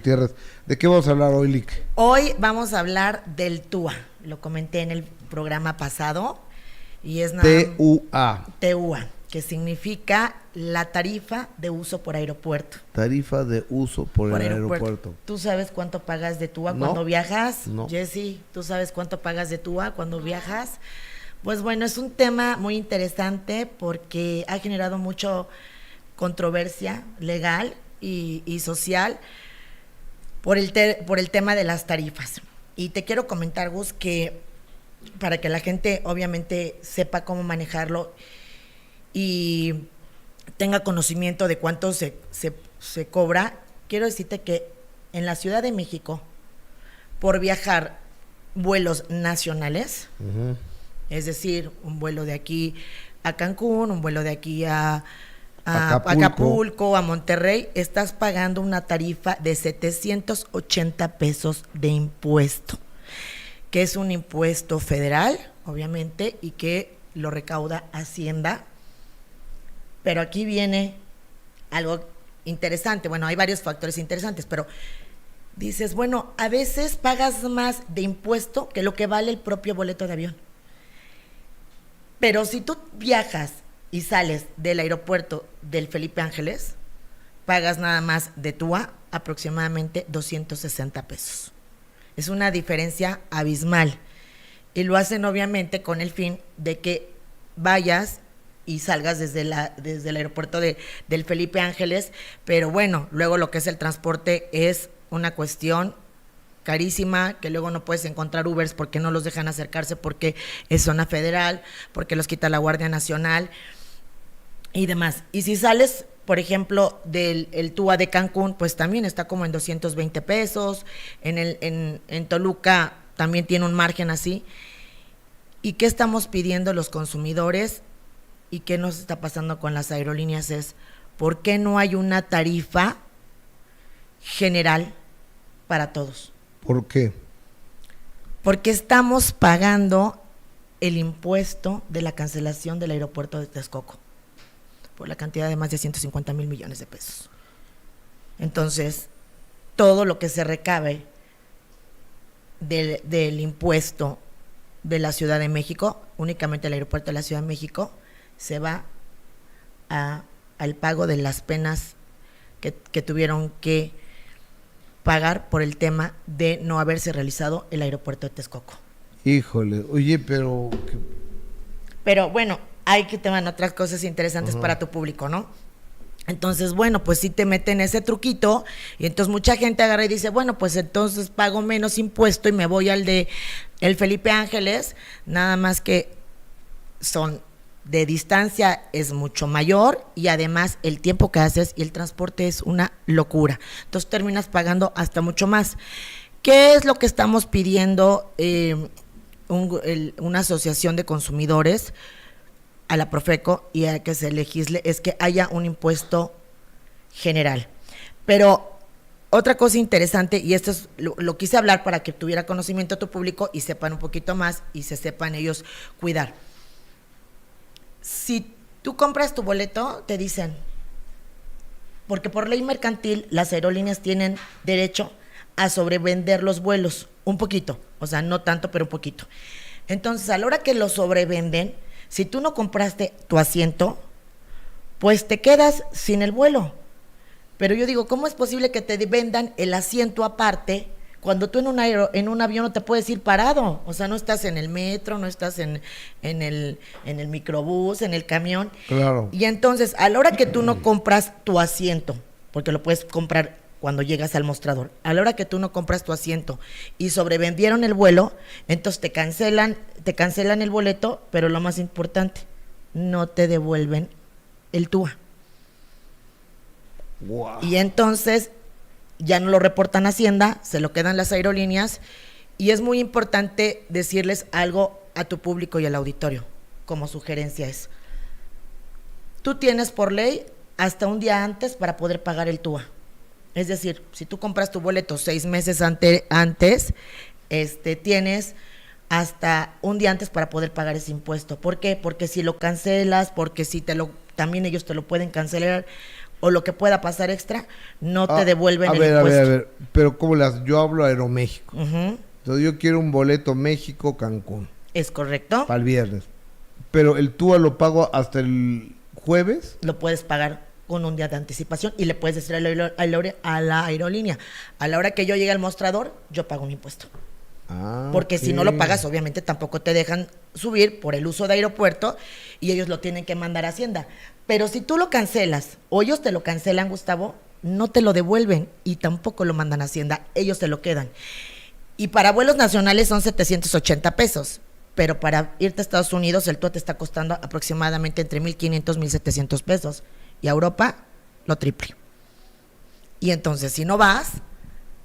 Gutiérrez. ¿De qué vamos a hablar hoy, Lick? Hoy vamos a hablar del TUA. Lo comenté en el programa pasado y es TUA. TUA, que significa la tarifa de uso por aeropuerto. Tarifa de uso por el aeropuerto. ¿Tú sabes cuánto pagas de TUA No. cuando viajas? No. Jessy, ¿tú sabes cuánto pagas de TUA cuando viajas? Pues bueno, es un tema muy interesante porque ha generado mucha controversia legal y social por el tema de las tarifas. Y te quiero comentar, Gus, que para que la gente obviamente sepa cómo manejarlo y tenga conocimiento de cuánto se cobra, quiero decirte que en la Ciudad de México, por viajar vuelos nacionales, es decir, un vuelo de aquí a Cancún, un vuelo de aquí a Acapulco, a Monterrey, estás pagando una tarifa de 780 pesos de impuesto, que es un impuesto federal, obviamente, y que lo recauda Hacienda. Pero aquí viene algo interesante. Bueno, hay varios factores interesantes, pero dices, bueno, a veces pagas más de impuesto que lo que vale el propio boleto de avión. Pero si tú viajas y sales del aeropuerto del Felipe Ángeles, pagas nada más de TUA aproximadamente 260 pesos. Es una diferencia abismal. Y lo hacen obviamente con el fin de que vayas y salgas desde el aeropuerto del Felipe Ángeles, pero bueno, luego lo que es el transporte es una cuestión carísima, que luego no puedes encontrar Ubers porque no los dejan acercarse porque es zona federal, porque los quita la Guardia Nacional y demás. Y si sales, por ejemplo, del TUA de Cancún, pues también está como en 220 pesos, en Toluca también tiene un margen así. ¿Y qué estamos pidiendo los consumidores? ¿Y qué nos está pasando con las aerolíneas? Es, ¿por qué no hay una tarifa general para todos? ¿Por qué? Porque estamos pagando el impuesto de la cancelación del aeropuerto de Texcoco por la cantidad de más de 150 mil millones de pesos. Entonces, todo lo que se recabe del impuesto de la Ciudad de México, únicamente el aeropuerto de la Ciudad de México, se va al pago de las penas que tuvieron que pagar por el tema de no haberse realizado el aeropuerto de Texcoco. Híjole, oye, pero bueno, hay que te van otras cosas interesantes para tu público, ¿no? Entonces, bueno, pues sí te meten ese truquito y entonces mucha gente agarra y dice, bueno, pues entonces pago menos impuesto y me voy al de el Felipe Ángeles, nada más que son de distancia es mucho mayor y además el tiempo que haces y el transporte es una locura. Entonces terminas pagando hasta mucho más. ¿Qué es lo que estamos pidiendo una asociación de consumidores a la Profeco y a que se legisle? Es que haya un impuesto general. Pero otra cosa interesante, y esto es lo quise hablar para que tuviera conocimiento tu público y sepan un poquito más y se sepan ellos cuidar. Si tú compras tu boleto, te dicen, porque por ley mercantil las aerolíneas tienen derecho a sobrevender los vuelos, un poquito, o sea, no tanto, pero un poquito. Entonces, a la hora que lo sobrevenden, si tú no compraste tu asiento, pues te quedas sin el vuelo. Pero yo digo, ¿cómo es posible que te vendan el asiento aparte cuando tú en un avión no te puedes ir parado? O sea, no estás en el metro, no estás en el microbús, en el camión. Claro. Y entonces, a la hora que tú no compras tu asiento, porque lo puedes comprar cuando llegas al mostrador, a la hora que tú no compras tu asiento y sobrevendieron el vuelo, entonces te cancelan el boleto, pero lo más importante, no te devuelven el TUA. Wow. Y entonces ya no lo reportan a Hacienda, se lo quedan las aerolíneas y es muy importante decirles algo a tu público y al auditorio, como sugerencia es, tú tienes por ley hasta un día antes para poder pagar el TUA. Es decir, si tú compras tu boleto 6 meses antes, tienes hasta un día antes para poder pagar ese impuesto. ¿Por qué? Porque si lo cancelas, porque si también ellos te lo pueden cancelar o lo que pueda pasar extra, no te devuelven el impuesto. A ver, pero ¿cómo yo hablo Aeroméxico? Uh-huh. Entonces yo quiero un boleto México-Cancún. Es correcto. Para el viernes. Pero el TUA lo pago hasta el jueves. Lo puedes pagar con un día de anticipación y le puedes decir a la aerolínea, a la hora que yo llegue al mostrador, yo pago un impuesto. Porque si no lo pagas, obviamente tampoco te dejan subir por el uso de aeropuerto y ellos lo tienen que mandar a Hacienda. Pero si tú lo cancelas o ellos te lo cancelan, Gustavo, no te lo devuelven y tampoco lo mandan a Hacienda, ellos te lo quedan. Y para vuelos nacionales son 780 pesos, pero para irte a Estados Unidos el TUA te está costando aproximadamente entre 1,500 y 1,700 pesos y a Europa lo triple. Y entonces si no vas,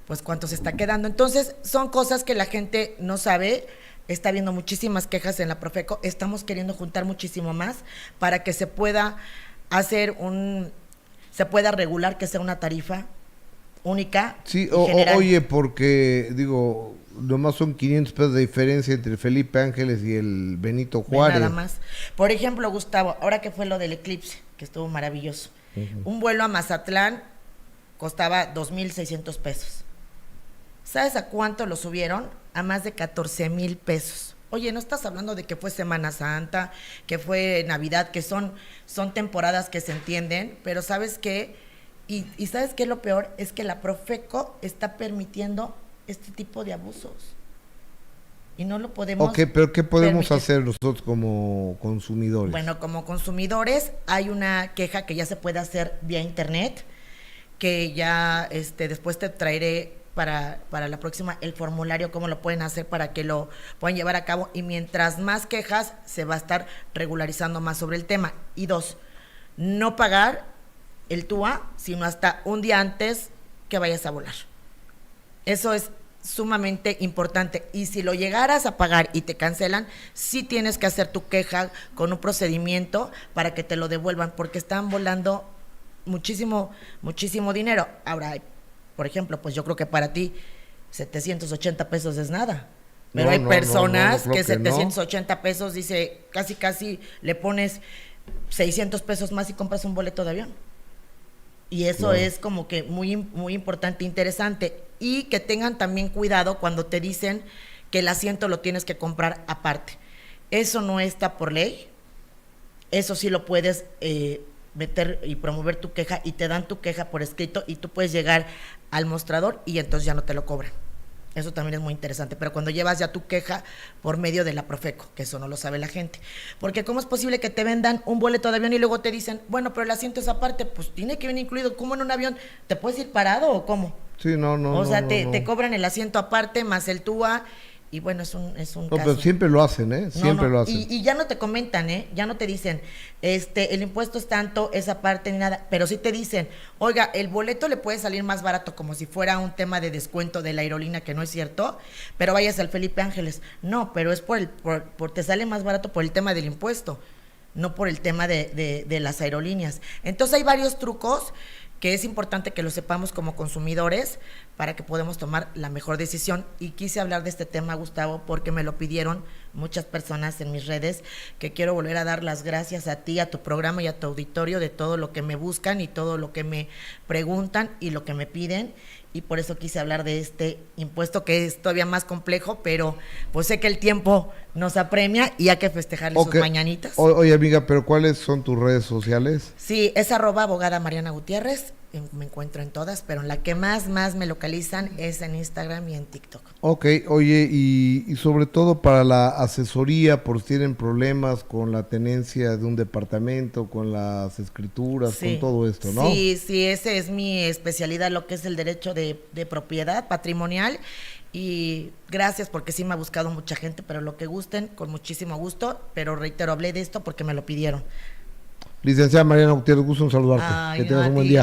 pues cuánto se está quedando. Entonces son cosas que la gente no sabe. Está habiendo muchísimas quejas en la Profeco, estamos queriendo juntar muchísimo más para que se pueda hacer se pueda regular, que sea una tarifa única. Sí, oye, porque digo, nomás son 500 pesos de diferencia entre Felipe Ángeles y el Benito Juárez. Nada más. Por ejemplo, Gustavo, ahora que fue lo del eclipse, que estuvo maravilloso, un vuelo a Mazatlán costaba 2,600 pesos. ¿Sabes a cuánto lo subieron? A más de 14,000 pesos. Oye, no estás hablando de que fue Semana Santa, que fue Navidad, que son temporadas que se entienden, pero ¿sabes qué? Y ¿sabes qué? Lo peor es que la Profeco está permitiendo este tipo de abusos. Y no lo podemos... Ok, pero ¿qué podemos hacer nosotros como consumidores? Bueno, como consumidores hay una queja que ya se puede hacer vía internet, que ya después te traeré para la próxima el formulario, cómo lo pueden hacer para que lo puedan llevar a cabo, y mientras más quejas se va a estar regularizando más sobre el tema. Y 2, no pagar el TUA sino hasta un día antes que vayas a volar. Eso es sumamente importante, y si lo llegaras a pagar y te cancelan, sí tienes que hacer tu queja con un procedimiento para que te lo devuelvan, porque están volando muchísimo dinero. Ahora, por ejemplo, pues yo creo que para ti 780 pesos es nada, pero hay personas que 780 pesos, dice, casi le pones 600 pesos más y compras un boleto de avión. Y eso es como que muy, muy importante, interesante. Y que tengan también cuidado cuando te dicen que el asiento lo tienes que comprar aparte. Eso no está por ley. Eso sí lo puedes meter y promover tu queja, y te dan tu queja por escrito y tú puedes llegar al mostrador y entonces ya no te lo cobran. Eso también es muy interesante, pero cuando llevas ya tu queja por medio de la Profeco, que eso no lo sabe la gente. Porque ¿cómo es posible que te vendan un boleto de avión y luego te dicen, bueno, pero el asiento es aparte? Pues tiene que venir incluido. ¿Cómo en un avión? ¿Te puedes ir parado o cómo? Sí, no. O sea, te cobran el asiento aparte más el TUA. Y bueno, es un caso. Pero siempre lo hacen, ¿eh? Siempre lo hacen. Y ya no te comentan, ¿eh? Ya no te dicen, el impuesto es tanto, esa parte ni nada, pero sí te dicen, oiga, el boleto le puede salir más barato, como si fuera un tema de descuento de la aerolínea, que no es cierto, pero vayas al Felipe Ángeles. No, pero es por te sale más barato por el tema del impuesto, no por el tema de las aerolíneas. Entonces hay varios trucos que es importante que lo sepamos como consumidores para que podamos tomar la mejor decisión. Y quise hablar de este tema, Gustavo, porque me lo pidieron muchas personas en mis redes, que quiero volver a dar las gracias a ti, a tu programa y a tu auditorio de todo lo que me buscan y todo lo que me preguntan y lo que me piden. Y por eso quise hablar de este impuesto, que es todavía más complejo, pero pues sé que el tiempo nos apremia y hay que festejarle sus mañanitas. Oye, amiga, ¿pero cuáles son tus redes sociales? Sí, es @abogada Mariana Gutiérrez. Me encuentro en todas, pero en la que más me localizan es en Instagram y en TikTok. Ok, oye, y sobre todo para la asesoría, por si tienen problemas con la tenencia de un departamento, con las escrituras, con todo esto, ¿no? Sí, ese es mi especialidad, lo que es el derecho de propiedad patrimonial. Y gracias, porque sí me ha buscado mucha gente, pero lo que gusten, con muchísimo gusto. Pero reitero, hablé de esto porque me lo pidieron. Licenciada Mariana Gutiérrez, gusto en saludarte. Ay, que tengas un buen día.